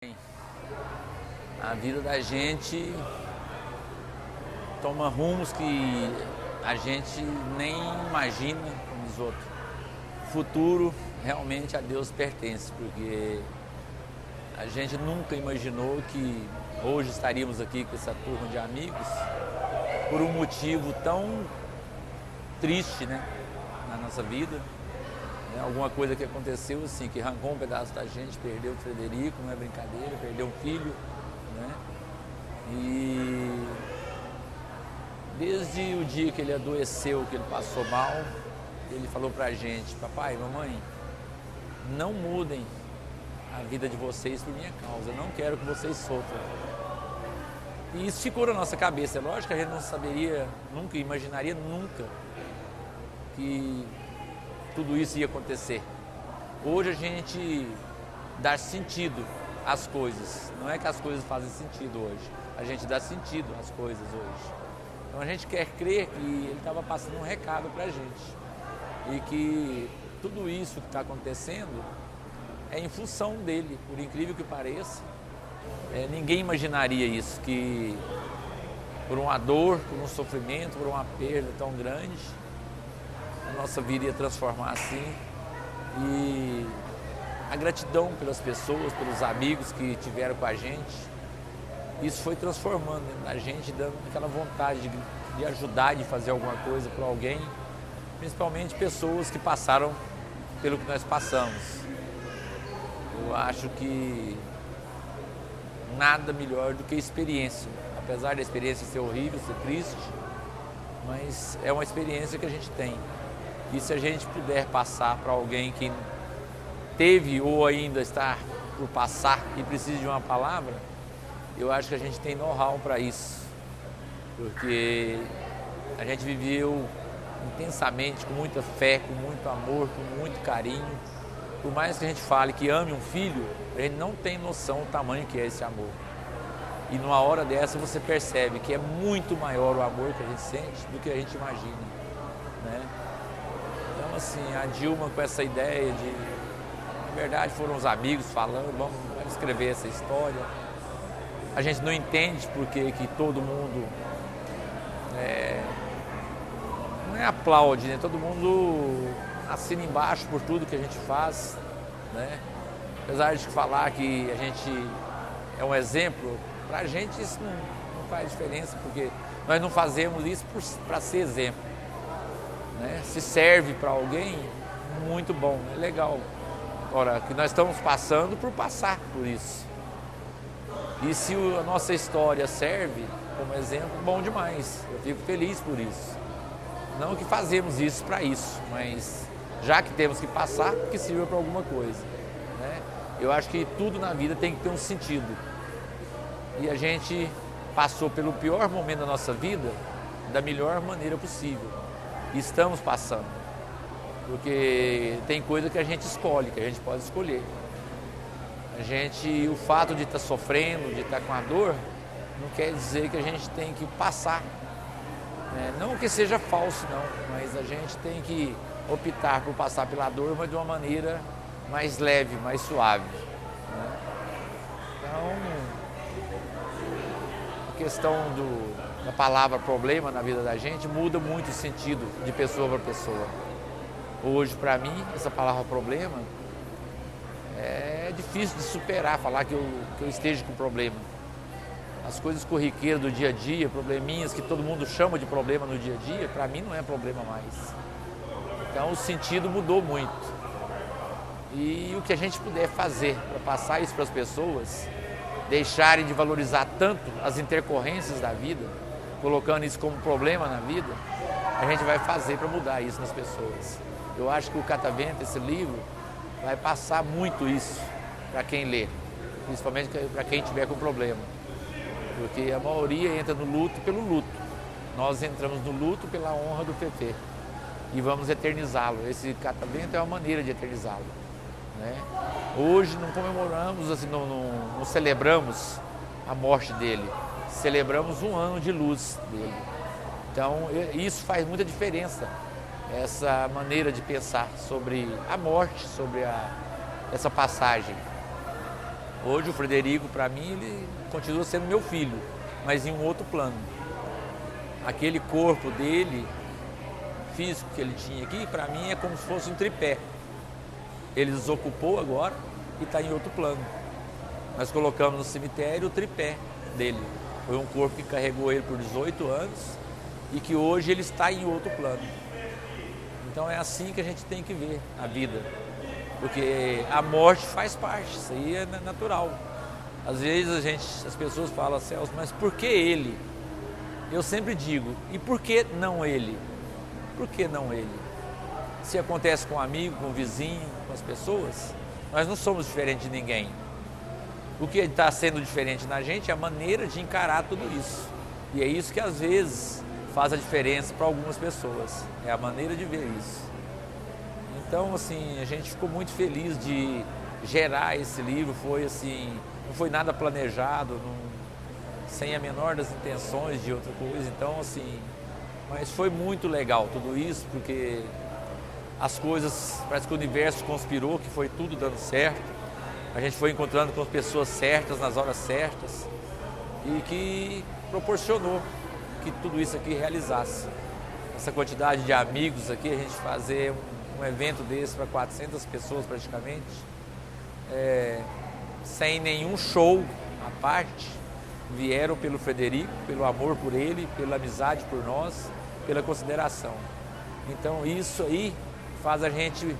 A vida da gente toma rumos que a gente nem imagina, como diz outro. O futuro realmente a Deus pertence, porque a gente nunca imaginou que hoje estaríamos aqui com essa turma de amigos por um motivo tão triste, né, na nossa vida. Alguma coisa que aconteceu assim, que arrancou um pedaço da gente, perdeu o Frederico, não é brincadeira, perdeu um filho, né? E desde o dia que ele adoeceu, que ele passou mal, ele falou pra gente: papai, mamãe, não mudem a vida de vocês por minha causa, eu não quero que vocês sofram. E isso ficou na nossa cabeça. É lógico que a gente não saberia, nunca imaginaria nunca que tudo isso ia acontecer. Hoje a gente dá sentido às coisas. Não é que as coisas fazem sentido hoje, a gente dá sentido às coisas hoje. Então a gente quer crer que ele estava passando um recado pra gente e que tudo isso que está acontecendo é em função dele, por incrível que pareça. Ninguém imaginaria isso, que por uma dor, por um sofrimento, por uma perda tão grande, a nossa vida ia transformar assim. E a gratidão pelas pessoas, pelos amigos que tiveram com a gente, isso foi transformando a gente, dando aquela vontade de ajudar, de fazer alguma coisa para alguém, principalmente pessoas que passaram pelo que nós passamos. Eu acho que nada melhor do que experiência, apesar da experiência ser horrível, ser triste, mas é uma experiência que a gente tem. E se a gente puder passar para alguém que teve ou ainda está por passar e precisa de uma palavra, eu acho que a gente tem know-how para isso, porque a gente viveu intensamente, com muita fé, com muito amor, com muito carinho. Por mais que a gente fale que ame um filho, a gente não tem noção do tamanho que é esse amor. E numa hora dessa você percebe que é muito maior o amor que a gente sente do que a gente imagina, né? Então assim, a Dilma com essa ideia de, na verdade foram os amigos falando, vamos escrever essa história. A gente não entende porque que todo mundo não aplaude, né? Todo mundo assina embaixo por tudo que a gente faz, né? Apesar de falar que a gente é um exemplo, pra gente isso não faz diferença, porque nós não fazemos isso para ser exemplo, né? Se serve para alguém, muito bom, é legal. Agora, que nós estamos passando por passar por isso. E se a nossa história serve como exemplo, bom demais. Eu fico feliz por isso. Não que fazemos isso para isso, mas já que temos que passar, que sirva para alguma coisa, né? Eu acho que tudo na vida tem que ter um sentido. E a gente passou pelo pior momento da nossa vida da melhor maneira possível. E estamos passando. Porque tem coisa que a gente escolhe, que a gente pode escolher. O fato de estar sofrendo, de estar com a dor, não quer dizer que a gente tem que passar, né? Não que seja falso, não, mas a gente tem que optar por passar pela dor, mas de uma maneira mais leve, mais suave, né? Então, a questão da palavra problema na vida da gente muda muito o sentido de pessoa para pessoa. Hoje, para mim, essa palavra problema é difícil de superar, falar que eu esteja com problema. As coisas corriqueiras do dia a dia, probleminhas que todo mundo chama de problema no dia a dia, para mim não é problema mais. Então o sentido mudou muito. E o que a gente puder fazer para passar isso para as pessoas, deixarem de valorizar tanto as intercorrências da vida, colocando isso como problema na vida, a gente vai fazer para mudar isso nas pessoas. Eu acho que o Catavento, esse livro, vai passar muito isso para quem lê, principalmente para quem tiver com problema. Porque a maioria entra no luto pelo luto. Nós entramos no luto pela honra do Fefe e vamos eternizá-lo. Esse Catavento é uma maneira de eternizá-lo, né? Hoje não comemoramos, assim, não celebramos a morte dele, celebramos um ano de luz dele. Então isso faz muita diferença, essa maneira de pensar sobre a morte, sobre essa passagem. Hoje o Frederico, para mim, ele continua sendo meu filho, mas em um outro plano. Aquele corpo dele, físico que ele tinha aqui, para mim é como se fosse um tripé. Ele desocupou agora e está em outro plano. Nós colocamos no cemitério o tripé dele. Foi um corpo que carregou ele por 18 anos e que hoje ele está em outro plano. Então é assim que a gente tem que ver a vida. Porque a morte faz parte, isso aí é natural. Às vezes as pessoas falam, Celso, mas por que ele? Eu sempre digo, e por que não ele? Por que não ele? Se acontece com um amigo, com um vizinho, com as pessoas, nós não somos diferentes de ninguém. O que está sendo diferente na gente é a maneira de encarar tudo isso. E é isso que às vezes faz a diferença para algumas pessoas, é a maneira de ver isso. Então, assim, a gente ficou muito feliz de gerar esse livro, foi assim, não foi nada planejado, sem a menor das intenções de outra coisa, então, assim, mas foi muito legal tudo isso, porque as coisas, parece que o universo conspirou, que foi tudo dando certo, a gente foi encontrando com as pessoas certas, nas horas certas, e que proporcionou que tudo isso aqui realizasse. Essa quantidade de amigos aqui, a gente fazer um evento desse para 400 pessoas praticamente, sem nenhum show à parte, vieram pelo Frederico, pelo amor por ele, pela amizade por nós, pela consideração. Então isso aí faz a gente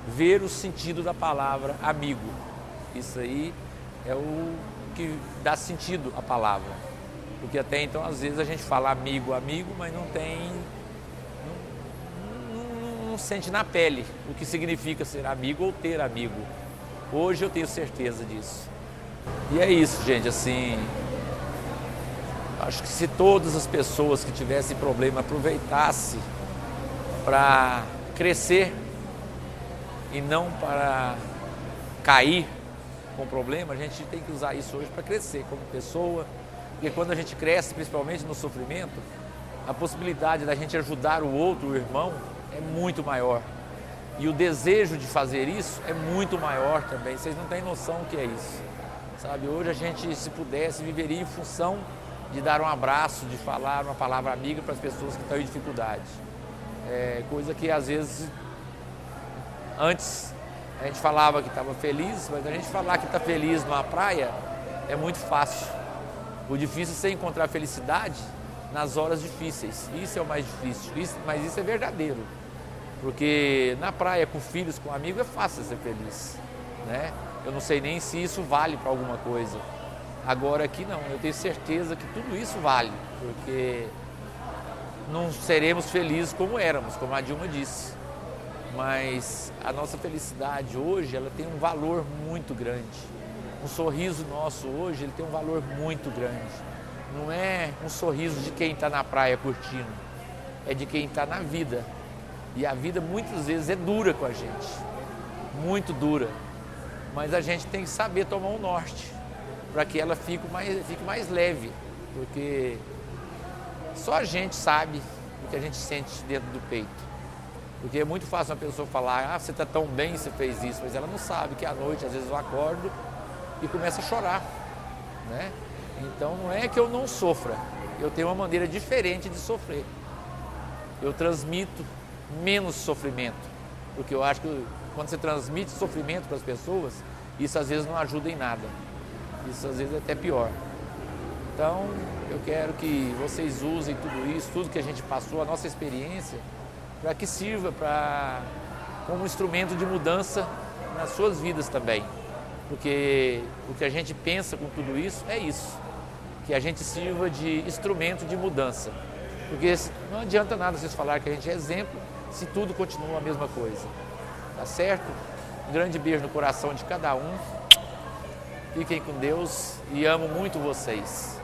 ver o sentido da palavra amigo. Isso aí é o que dá sentido à palavra. Porque até então às vezes a gente fala amigo, amigo, mas não sente na pele o que significa ser amigo ou ter amigo. Hoje eu tenho certeza disso. E é isso, gente, assim, acho que se todas as pessoas que tivessem problema aproveitassem para crescer e não para cair com problema, a gente tem que usar isso hoje para crescer como pessoa, porque quando a gente cresce, principalmente no sofrimento, a possibilidade da gente ajudar o outro, o irmão, é muito maior. E o desejo de fazer isso é muito maior também. Vocês não têm noção o que é isso. Sabe, hoje a gente, se pudesse, viveria em função de dar um abraço, de falar uma palavra amiga para as pessoas que estão em dificuldade. É coisa que às vezes, antes a gente falava que estava feliz, mas a gente falar que está feliz numa praia é muito fácil. O difícil é você encontrar felicidade nas horas difíceis. Isso é o mais difícil, mas isso é verdadeiro. Porque na praia, com filhos, com amigos, é fácil ser feliz, né? Eu não sei nem se isso vale para alguma coisa. Agora aqui não, eu tenho certeza que tudo isso vale, porque não seremos felizes como éramos, como a Dilma disse. Mas a nossa felicidade hoje, ela tem um valor muito grande. Um sorriso nosso hoje, ele tem um valor muito grande. Não é um sorriso de quem está na praia curtindo, é de quem está na vida. E a vida muitas vezes é dura com a gente, muito dura. Mas a gente tem que saber tomar um norte, para que ela fique mais leve. Porque só a gente sabe o que a gente sente dentro do peito. Porque é muito fácil uma pessoa falar, você está tão bem, você fez isso, mas ela não sabe que à noite, às vezes eu acordo e começo a chorar, né? Então não é que eu não sofra, eu tenho uma maneira diferente de sofrer. Eu transmito menos sofrimento, porque eu acho que quando você transmite sofrimento para as pessoas, isso às vezes não ajuda em nada, isso às vezes é até pior. Então eu quero que vocês usem tudo isso, tudo que a gente passou, a nossa experiência, para que sirva como instrumento de mudança nas suas vidas também, porque o que a gente pensa com tudo isso é isso, que a gente sirva de instrumento de mudança, porque não adianta nada vocês falarem que a gente é exemplo se tudo continua a mesma coisa, tá certo? Um grande beijo no coração de cada um, fiquem com Deus e amo muito vocês.